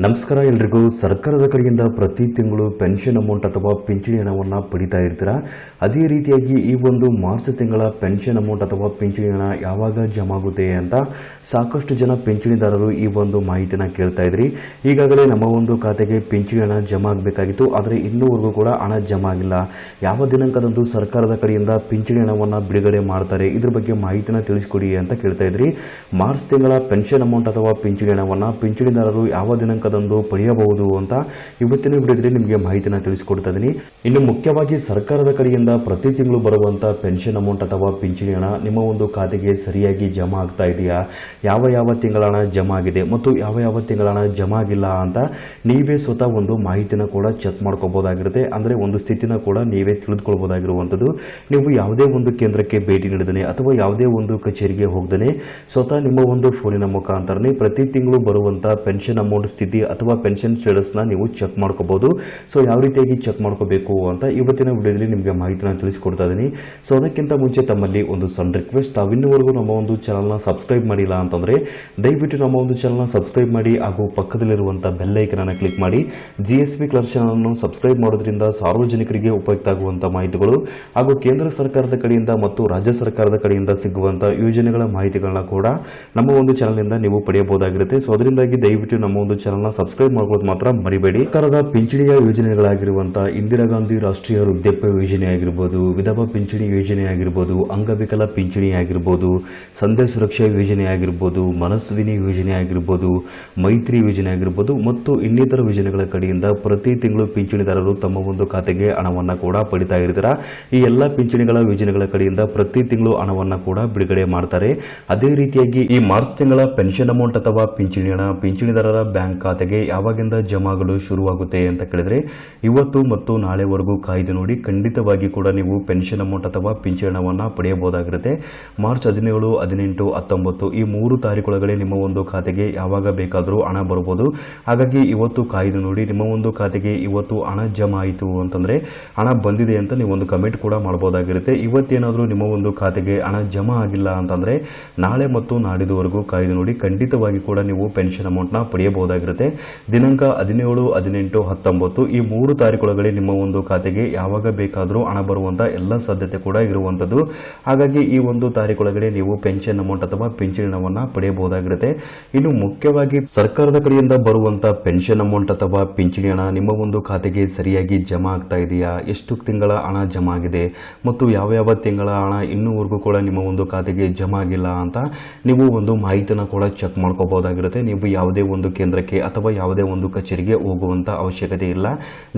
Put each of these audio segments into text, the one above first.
ನಮಸ್ಕಾರ ಎಲ್ರಿಗೂ. ಸರ್ಕಾರದ ಕಡೆಯಿಂದ ಪ್ರತಿ ತಿಂಗಳು ಪೆನ್ಷನ್ ಅಮೌಂಟ್ ಅಥವಾ ಪಿಂಚಣಿ ಹಣವನ್ನು ಪಡಿತಾ ಇರ್ತೀರಾ. ಅದೇ ರೀತಿಯಾಗಿ ಈ ಒಂದು ಮಾರ್ಚ್ ತಿಂಗಳ ಪೆನ್ಷನ್ ಅಮೌಂಟ್ ಅಥವಾ ಪಿಂಚಣಿ ಹಣ ಯಾವಾಗ ಜಮಾ ಆಗುತ್ತೆ ಅಂತ ಸಾಕಷ್ಟು ಜನ ಪಿಂಚಣಿದಾರರು ಈ ಒಂದು ಮಾಹಿತಿನ ಕೇಳ್ತಾ ಇದ್ರಿ. ಈಗಾಗಲೇ ನಮ್ಮ ಒಂದು ಖಾತೆಗೆ ಪಿಂಚಣಿ ಹಣ ಜಮಾ ಆಗಬೇಕಾಗಿತ್ತು, ಆದರೆ ಇನ್ನೂವರೆಗೂ ಕೂಡ ಹಣ ಜಮಾ ಆಗಿಲ್ಲ. ಯಾವ ದಿನಾಂಕದಂದು ಸರ್ಕಾರದ ಕಡೆಯಿಂದ ಪಿಂಚಣಿ ಹಣವನ್ನು ಬಿಡುಗಡೆ ಮಾಡ್ತಾರೆ, ಇದ್ರ ಬಗ್ಗೆ ಮಾಹಿತಿನ ತಿಳಿಸ್ಕೊಡಿ ಅಂತ ಕೇಳ್ತಾ ಇದ್ರಿ. ಮಾರ್ಚ್ ತಿಂಗಳ ಪೆನ್ಷನ್ ಅಮೌಂಟ್ ಅಥವಾ ಪಿಂಚಣಿ ಹಣವನ್ನು ಪಿಂಚಣಿದಾರರು ಯಾವ ದಿನಾಂಕ ಪಡೆಯಬಹುದು ಅಂತ ಇವತ್ತಿನ ವಿಡಿಯೋದಲ್ಲಿ ನಿಮಗೆ ಮಾಹಿತಿನ ತಿಳಿಸಿಕೊಡ್ತಾ ಇದ್ದೀನಿ. ಇನ್ನು ಮುಖ್ಯವಾಗಿ ಸರ್ಕಾರದ ಕಡೆಯಿಂದ ಪ್ರತಿ ತಿಂಗಳು ಬರುವಂತಹ ಪೆನ್ಷನ್ ಅಮೌಂಟ್ ಅಥವಾ ಪಿಂಚಣಿ ಹಣ ನಿಮ್ಮ ಒಂದು ಖಾತೆಗೆ ಸರಿಯಾಗಿ ಜಮಾ ಆಗ್ತಾ ಇದೆಯಾ, ಯಾವ ತಿಂಗಳ ಹಣ ಜಮಾ ಆಗಿದೆ ಮತ್ತು ಯಾವ ತಿಂಗಳ ಹಣ ಜಮಾ ಆಗಿಲ್ಲ ಅಂತ ನೀವೇ ಸ್ವತಃ ಒಂದು ಮಾಹಿತಿನ ಕೂಡ ಚೆಕ್ ಮಾಡ್ಕೋಬಹುದಾಗಿರುತ್ತೆ. ಅಂದ್ರೆ ಒಂದು ಸ್ಥಿತಿನ ಕೂಡ ನೀವೇ ತಿಳಿದುಕೊಳ್ಳಬಹುದಾಗಿರುವಂಥದ್ದು. ನೀವು ಯಾವುದೇ ಒಂದು ಕೇಂದ್ರಕ್ಕೆ ಭೇಟಿ ನೀಡದೇ ಅಥವಾ ಯಾವುದೇ ಒಂದು ಕಚೇರಿಗೆ ಹೋಗದೇ ಸ್ವತಃ ನಿಮ್ಮ ಒಂದು ಫೋನಿನ ಮುಖಾಂತರನೇ ಪ್ರತಿ ತಿಂಗಳು ಬರುವಂತಹ ಪೆನ್ಷನ್ ಅಮೌಂಟ್ ಸ್ಥಿತಿ ಅಥವಾ ಪೆನ್ಷನ್ ಸ್ಟೇಟಸ್ನ ನೀವು ಚೆಕ್ ಮಾಡ್ಕೋಬಹುದು. ಸೊ ಯಾವ ರೀತಿಯಾಗಿ ಚೆಕ್ ಮಾಡ್ಕೋಬೇಕು ಅಂತ ಇವತ್ತಿನ ವಿಡಿಯೋದಲ್ಲಿ ನಿಮಗೆ ಮಾಹಿತಿನ ತಿಳಿಸಿಕೊಡ್ತಾ ಇದ್ದೀನಿ. ಸೊ ಅದಕ್ಕಿಂತ ಮುಂಚೆ ತಮ್ಮಲ್ಲಿ ಒಂದು ಸಣ್ಣ ರಿಕ್ವೆಸ್ಟ್, ತಾವಿನ್ನೂವರೆಗೂ ನಮ್ಮ ಒಂದು ಚಾನಲ್ನ ಸಬ್ಸ್ಕ್ರೈಬ್ ಮಾಡಿಲ್ಲ ಅಂತಂದ್ರೆ ದಯವಿಟ್ಟು ನಮ್ಮ ಒಂದು ಚಾನಲ್ನ ಸಬ್ಸ್ಕ್ರೈಬ್ ಮಾಡಿ ಹಾಗೂ ಪಕ್ಕದಲ್ಲಿರುವಂತಹ ಬೆಲ್ ಐಕನ್ ಅನ್ನು ಕ್ಲಿಕ್ ಮಾಡಿ. GSP ಕ್ಲರ್ಕ್ ಚಾನಲ್ ಅನ್ನು ಸಬ್ಸ್ಕ್ರೈಬ್ ಮಾಡೋದ್ರಿಂದ ಸಾರ್ವಜನಿಕರಿಗೆ ಉಪಯುಕ್ತ ಆಗುವಂತಹ ಮಾಹಿತಿಗಳು ಹಾಗೂ ಕೇಂದ್ರ ಸರ್ಕಾರದ ಕಡೆಯಿಂದ ಮತ್ತು ರಾಜ್ಯ ಸರ್ಕಾರದ ಕಡೆಯಿಂದ ಸಿಗುವಂತಹ ಯೋಜನೆಗಳ ಮಾಹಿತಿಗಳನ್ನ ಕೂಡ ನಮ್ಮ ಒಂದು ಚಾನಲ್ ನಿಂದ ನೀವು ಪಡೆಯಬಹುದಾಗಿರುತ್ತೆ. ಸೊ ಅದರಿಂದಾಗಿ ದಯವಿಟ್ಟು ನಮ್ಮ ಒಂದು ಚಾನಲ್ ಸಬ್ಸ್ಕ್ರೈಬ್ ಮಾಡೋದು ಮಾತ್ರ ಮರಿಬೇಡಿ. ಸರ್ಕಾರದ ಪಿಂಚಣಿಯ ಯೋಜನೆಗಳಾಗಿರುವಂತಹ ಇಂದಿರಾ ಗಾಂಧಿ ರಾಷ್ಟ್ರೀಯ ವೃದ್ಧಾಪ್ಯ ಯೋಜನೆ ಆಗಿರಬಹುದು, ವಿಧವಾ ಪಿಂಚಣಿ ಯೋಜನೆ ಆಗಿರಬಹುದು, ಅಂಗವಿಕಲ ಪಿಂಚಣಿ ಆಗಿರಬಹುದು, ಸಂಧ್ಯಾ ಸುರಕ್ಷಾ ಯೋಜನೆ ಆಗಿರಬಹುದು, ಮನಸ್ವಿನಿ ಯೋಜನೆ ಆಗಿರಬಹುದು, ಮೈತ್ರಿ ಯೋಜನೆ ಆಗಿರಬಹುದು ಮತ್ತು ಇನ್ನಿತರ ಯೋಜನೆಗಳ ಕಡೆಯಿಂದ ಪ್ರತಿ ತಿಂಗಳು ಪಿಂಚಣಿದಾರರು ತಮ್ಮ ಒಂದು ಖಾತೆಗೆ ಹಣವನ್ನ ಕೂಡ ಪಡಿತಾ ಇರ್ತಾರೆ. ಈ ಎಲ್ಲಾ ಪಿಂಚಣಿಗಳ ಯೋಜನೆಗಳ ಕಡೆಯಿಂದ ಪ್ರತಿ ತಿಂಗಳು ಹಣವನ್ನ ಕೂಡ ಬಿಡುಗಡೆ ಮಾಡ್ತಾರೆ. ಅದೇ ರೀತಿಯಾಗಿ ಈ ಮಾರ್ಚ್ ತಿಂಗಳ ಪೆನ್ಷನ್ ಅಮೌಂಟ್ ಅಥವಾ ಪಿಂಚಣಿ ಹಣ ಪಿಂಚಣಿದಾರರ ಬ್ಯಾಂಕ್ ಖಾತೆಗೆ ಯಾವಾಗಿಂದ ಜಮಾಗಳು ಶುರುವಾಗುತ್ತೆ ಅಂತ ಕೇಳಿದ್ರೆ ಇವತ್ತು ಮತ್ತು ನಾಳೆವರೆಗೂ ಕಾಯ್ದು ನೋಡಿ. ಖಂಡಿತವಾಗಿ ಕೂಡ ನೀವು ಪೆನ್ಷನ್ ಅಮೌಂಟ್ ಅಥವಾ ಪಿಂಚಣಿ ಹಣವನ್ನ ಪಡೆಯಬಹುದಾಗಿರುತ್ತೆ. ಮಾರ್ಚ್ 17, 18, 19 ಈ 3 ತಾರೀಕುಗಳೇ ನಿಮ್ಮ ಒಂದು ಖಾತೆಗೆ ಯಾವಾಗ ಬೇಕಾದರೂ ಹಣ ಬರಬಹುದು. ಹಾಗಾಗಿ ಇವತ್ತು ಕಾಯ್ದು ನೋಡಿ. ನಿಮ್ಮ ಒಂದು ಖಾತೆಗೆ ಇವತ್ತು ಹಣ ಜಮಾ ಆಯಿತು ಅಂತಂದ್ರೆ ಹಣ ಬಂದಿದೆ ಅಂತ ನೀವು ಒಂದು ಕಮೆಂಟ್ ಕೂಡ ಮಾಡಬಹುದಾಗಿರುತ್ತೆ. ಇವತ್ತೇನಾದರೂ ನಿಮ್ಮ ಒಂದು ಖಾತೆಗೆ ಹಣ ಜಮಾ ಆಗಿಲ್ಲ ಅಂತಂದ್ರೆ ನಾಳೆ ಮತ್ತು ನಾಡಿದವರೆಗೂ ಕಾಯ್ದು ನೋಡಿ. ಖಂಡಿತವಾಗಿ ಕೂಡ ನೀವು ಪೆನ್ಷನ್ ಅಮೌಂಟ್ ನ ಪಡೆಯಬಹುದಾಗಿರುತ್ತೆ. ದಿನಾಂಕ 17, 18, 19 ಈ 3 ತಾರೀಕುಗಳೇ ನಿಮ್ಮ ಒಂದು ಖಾತೆಗೆ ಯಾವಾಗ ಬೇಕಾದರೂ ಹಣ ಬರುವಂತ ಎಲ್ಲ ಸಾಧ್ಯತೆ ಕೂಡ ಇರುವಂತದ್ದು. ಹಾಗಾಗಿ ಈ ಒಂದು ತಾರೀಕುಗಳೇ ನೀವು ಪೆನ್ಷನ್ ಅಮೌಂಟ್ ಅಥವಾ ಪಿಂಚಣಿ ಹಣವನ್ನ ಪಡೆಯಬಹುದಾಗಿರುತ್ತೆ. ಇನ್ನು ಮುಖ್ಯವಾಗಿ ಸರ್ಕಾರದ ಕಡೆಯಿಂದ ಬರುವಂತ ಪೆನ್ಷನ್ ಅಮೌಂಟ್ ಅಥವಾ ಪಿಂಚಣಿ ಹಣ ನಿಮ್ಮ ಒಂದು ಖಾತೆಗೆ ಸರಿಯಾಗಿ ಜಮಾ ಆಗ್ತಾ ಇದೆಯಾ, ಎಷ್ಟು ತಿಂಗಳ ಹಣ ಜಮಾ ಆಗಿದೆ ಮತ್ತು ಯಾವ ತಿಂಗಳ ಹಣ ಇನ್ನೂವರೆಗೂ ಕೂಡ ನಿಮ್ಮ ಒಂದು ಖಾತೆಗೆ ಜಮಾ ಆಗಿಲ್ಲ ಅಂತ ನೀವು ಒಂದು ಮಾಹಿತಿನ ಕೂಡ ಚೆಕ್ ಮಾಡ್ಕೋಬಹುದಾಗಿರುತ್ತೆ. ನೀವು ಯಾವುದೇ ಒಂದು ಕೇಂದ್ರಕ್ಕೆ ಅಥವಾ ಯಾವುದೇ ಒಂದು ಕಚೇರಿಗೆ ಹೋಗುವಂತ ಅವಶ್ಯಕತೆ ಇಲ್ಲ.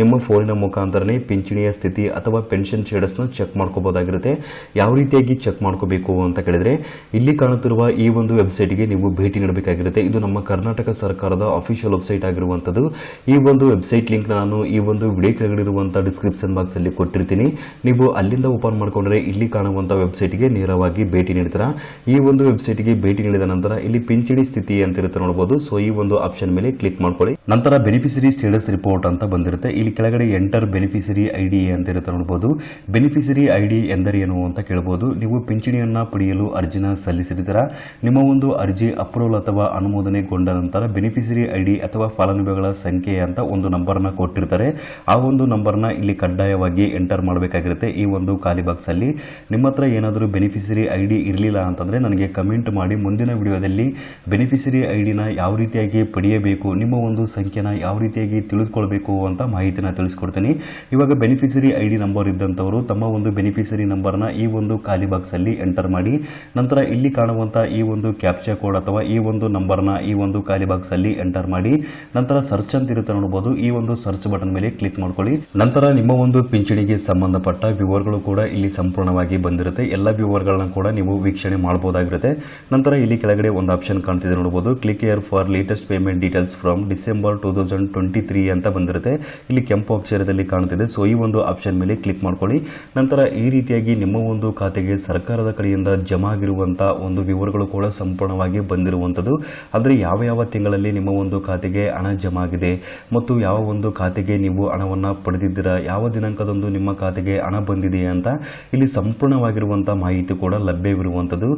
ನಿಮ್ಮ ಫೋನಿನ ಮುಖಾಂತರನೇ ಪಿಂಚಣಿಯ ಸ್ಥಿತಿ ಅಥವಾ ಪೆನ್ಷನ್ ಸ್ಟೇಟಸ್ನ ಚೆಕ್ ಮಾಡ್ಕೋಬಹುದಾಗಿರುತ್ತೆ. ಯಾವ ರೀತಿಯಾಗಿ ಚೆಕ್ ಮಾಡ್ಕೋಬೇಕು ಅಂತ ಕೇಳಿದ್ರೆ ಇಲ್ಲಿ ಕಾಣುತ್ತಿರುವ ಈ ಒಂದು ವೆಬ್ಸೈಟ್ಗೆ ನೀವು ಭೇಟಿ ನೀಡಬೇಕಾಗಿರುತ್ತೆ. ಇದು ನಮ್ಮ ಕರ್ನಾಟಕ ಸರ್ಕಾರದ ಅಫಿಷಿಯಲ್ ವೆಬ್ಸೈಟ್ ಆಗಿರುವಂತದ್ದು. ಈ ಒಂದು ವೆಬ್ಸೈಟ್ ಲಿಂಕ್ ನಾನು ಈ ಒಂದು ವಿಡಿಯೋ ಕೆಳಗಡೆ ಇರುವಂತಹ ಡಿಸ್ಕ್ರಿಪ್ಷನ್ ಬಾಕ್ಸ್ ಅಲ್ಲಿ ಕೊಟ್ಟಿರ್ತೀನಿ. ನೀವು ಅಲ್ಲಿಂದ ಓಪನ್ ಮಾಡ್ಕೊಂಡ್ರೆ ಇಲ್ಲಿ ಕಾಣುವಂತಹ ವೆಬ್ಸೈಟ್ಗೆ ನೇರವಾಗಿ ಭೇಟಿ ನೀಡ್ತೀರಾ. ಈ ಒಂದು ವೆಬ್ಸೈಟ್ಗೆ ಭೇಟಿ ನೀಡಿದ ನಂತರ ಇಲ್ಲಿ ಪಿಂಚಣಿ ಸ್ಥಿತಿ ಅಂತ ಇರುತ್ತೆ ನೋಡಬಹುದು. ಸೊ ಈ ಒಂದು ಆಪ್ಷನ್ ಮೇಲೆ ಕ್ಲಿಕ್ ಮಾಡ್ಕೊಳ್ಳಿ. ನಂತರ ಬೆನಿಫಿಷರಿ ಸ್ಟೇಟಸ್ ರಿಪೋರ್ಟ್ ಅಂತ ಬಂದಿರುತ್ತೆ. ಇಲ್ಲಿ ಕೆಳಗಡೆ ಎಂಟರ್ ಬೆನಿಫಿಷರಿ ಐಡಿ ಅಂತ ಇರುತ್ತೆ ನೋಡಬಹುದು. ಬೆನಿಫಿಷರಿ ಐಡಿ ಎಂದರೇನು ಅಂತ ಕೇಳಬಹುದು. ನೀವು ಪಿಂಚಣಿಯನ್ನ ಪಡೆಯಲು ಅರ್ಜಿನ ಸಲ್ಲಿಸಿರ್ತೀರಾ. ನಿಮ್ಮ ಒಂದು ಅರ್ಜಿ ಅಪ್ರೂವಲ್ ಅಥವಾ ಅನುಮೋದನೆಗೊಂಡ ನಂತರ ಬೆನಿಫಿಷರಿ ಐಡಿ ಅಥವಾ ಫಲಾನುಭವಿಗಳ ಸಂಖ್ಯೆ ಅಂತ ಒಂದು ನಂಬರ್ನ ಕೊಟ್ಟಿರ್ತಾರೆ. ಆ ಒಂದು ನಂಬರ್ನ ಇಲ್ಲಿ ಕಡ್ಡಾಯವಾಗಿ ಎಂಟರ್ ಮಾಡಬೇಕಾಗಿರುತ್ತೆ. ಈ ಒಂದು ಖಾಲಿ ಬಾಕ್ಸ್ ಅಲ್ಲಿ ನಿಮ್ಮ ಹತ್ರ ಏನಾದರೂ ಬೆನಿಫಿಷರಿ ಐಡಿ ಇರಲಿಲ್ಲ ಅಂತಂದ್ರೆ ನನಗೆ ಕಮೆಂಟ್ ಮಾಡಿ. ಮುಂದಿನ ವಿಡಿಯೋದಲ್ಲಿ ಬೆನಿಫಿಷರಿ ಐಡಿನ ಯಾವ ರೀತಿಯಾಗಿ ಪಡೆಯಬೇಕು, ನಿಮ್ಮ ಒಂದು ಸಂಖ್ಯೆನ ಯಾವ ರೀತಿಯಾಗಿ ತಿಳಿದುಕೊಳ್ಬೇಕು ಅಂತ ಮಾಹಿತಿನ ತಿಳಿಸ್ಕೊಡ್ತೀನಿ. ಇವಾಗ ಬೆನಿಫಿಷರಿ ಐಡಿ ನಂಬರ್ ಇದ್ದಂಥವರು ತಮ್ಮ ಒಂದು ಬೆನಿಫಿಷರಿ ನಂಬರ್ನ ಈ ಒಂದು ಖಾಲಿ ಬಾಕ್ಸ್ ಅಲ್ಲಿ ಎಂಟರ್ ಮಾಡಿ. ನಂತರ ಇಲ್ಲಿ ಕಾಣುವಂತ ಈ ಒಂದು ಕ್ಯಾಪ್ಚಾ ಕೋಡ್ ಅಥವಾ ಈ ಒಂದು ನಂಬರ್ನ ಈ ಒಂದು ಖಾಲಿ ಬಾಕ್ಸ್ ಅಲ್ಲಿ ಎಂಟರ್ ಮಾಡಿ. ನಂತರ ಸರ್ಚ್ ಅಂತ ಇರುತ್ತೆ ನೋಡಬಹುದು. ಈ ಒಂದು ಸರ್ಚ್ ಬಟನ್ ಮೇಲೆ ಕ್ಲಿಕ್ ಮಾಡ್ಕೊಳ್ಳಿ. ನಂತರ ನಿಮ್ಮ ಒಂದು ಪಿಂಚಣಿಗೆ ಸಂಬಂಧಪಟ್ಟ ವಿವರಗಳು ಕೂಡ ಇಲ್ಲಿ ಸಂಪೂರ್ಣವಾಗಿ ಬಂದಿರುತ್ತೆ. ಎಲ್ಲ ವಿವರಗಳನ್ನ ಕೂಡ ನೀವು ವೀಕ್ಷಣೆ ಮಾಡಬಹುದಾಗಿರುತ್ತೆ. ನಂತರ ಇಲ್ಲಿ ಕೆಳಗಡೆ ಒಂದು ಆಪ್ಷನ್ ಕಾಣ್ತಿದೆ ನೋಡಬಹುದು. Click here for latest payment details from December 2023 ಅಂತ ಬಂದಿರುತ್ತೆ. ಇಲ್ಲಿ ಕೆಂಪು ಅಕ್ಷರದಲ್ಲಿ ಕಾಣುತ್ತಿದೆ. ಸೊ ಈ ಒಂದು ಆಪ್ಷನ್ ಮೇಲೆ ಕ್ಲಿಕ್ ಮಾಡ್ಕೊಳ್ಳಿ. ನಂತರ ಈ ರೀತಿಯಾಗಿ ನಿಮ್ಮ ಒಂದು ಖಾತೆಗೆ ಸರ್ಕಾರದ ಕಡೆಯಿಂದ ಜಮಾ ಆಗಿರುವಂತಹ ಒಂದು ವಿವರಗಳು ಕೂಡ ಸಂಪೂರ್ಣವಾಗಿ ಬಂದಿರುವಂತದ್ದು. ಅಂದ್ರೆ ಯಾವ ತಿಂಗಳಲ್ಲಿ ನಿಮ್ಮ ಒಂದು ಖಾತೆಗೆ ಹಣ ಜಮಾ ಆಗಿದೆ ಮತ್ತು ಯಾವ ಒಂದು ಖಾತೆಗೆ ನೀವು ಹಣವನ್ನ ಪಡೆದಿದ್ದೀರಾ, ಯಾವ ದಿನಾಂಕದಂದು ನಿಮ್ಮ ಖಾತೆಗೆ ಹಣ ಬಂದಿದೆ ಅಂತ ಇಲ್ಲಿ ಸಂಪೂರ್ಣವಾಗಿರುವಂತಹ ಮಾಹಿತಿ ಕೂಡ ಲಭ್ಯವಿರುವಂತದ್ದು.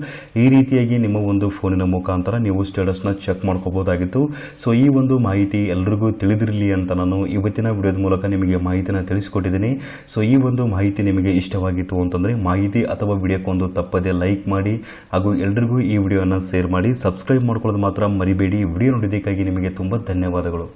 ಈ ರೀತಿಯಾಗಿ ನಿಮ್ಮ ಒಂದು ಫೋನಿನ ಮುಖಾಂತರ ನೀವು ಸ್ಟೇಟಸ್ನ ಚೆಕ್ ಮಾಡ್ಕೋಬಹುದಾಗಿತ್ತು. ಸೊ ಈ ಒಂದು ಮಾಹಿತಿ ಎಲ್ರಿಗೂ ತಿಳಿದಿರಲಿ ಅಂತ ನಾನು ಇವತ್ತಿನ ವಿಡಿಯೋದ ಮೂಲಕ ನಿಮಗೆ ಮಾಹಿತಿನ ತಿಳಿಸ್ಕೊಟ್ಟಿದ್ದೀನಿ. ಸೊ ಈ ಒಂದು ಮಾಹಿತಿ ನಿಮಗೆ ಇಷ್ಟವಾಗಿತ್ತು ಅಂತಂದರೆ ಮಾಹಿತಿ ಅಥವಾ ವಿಡಿಯೋಕ್ಕೊಂದು ತಪ್ಪದೆ ಲೈಕ್ ಮಾಡಿ ಹಾಗೂ ಎಲ್ರಿಗೂ ಈ ವಿಡಿಯೋನ ಶೇರ್ ಮಾಡಿ. ಸಬ್ಸ್ಕ್ರೈಬ್ ಮಾಡ್ಕೊಳ್ಳೋದು ಮಾತ್ರ ಮರಿಬೇಡಿ. ವಿಡಿಯೋ ನೋಡಿದ್ದಕ್ಕಾಗಿ ನಿಮಗೆ ತುಂಬ ಧನ್ಯವಾದಗಳು.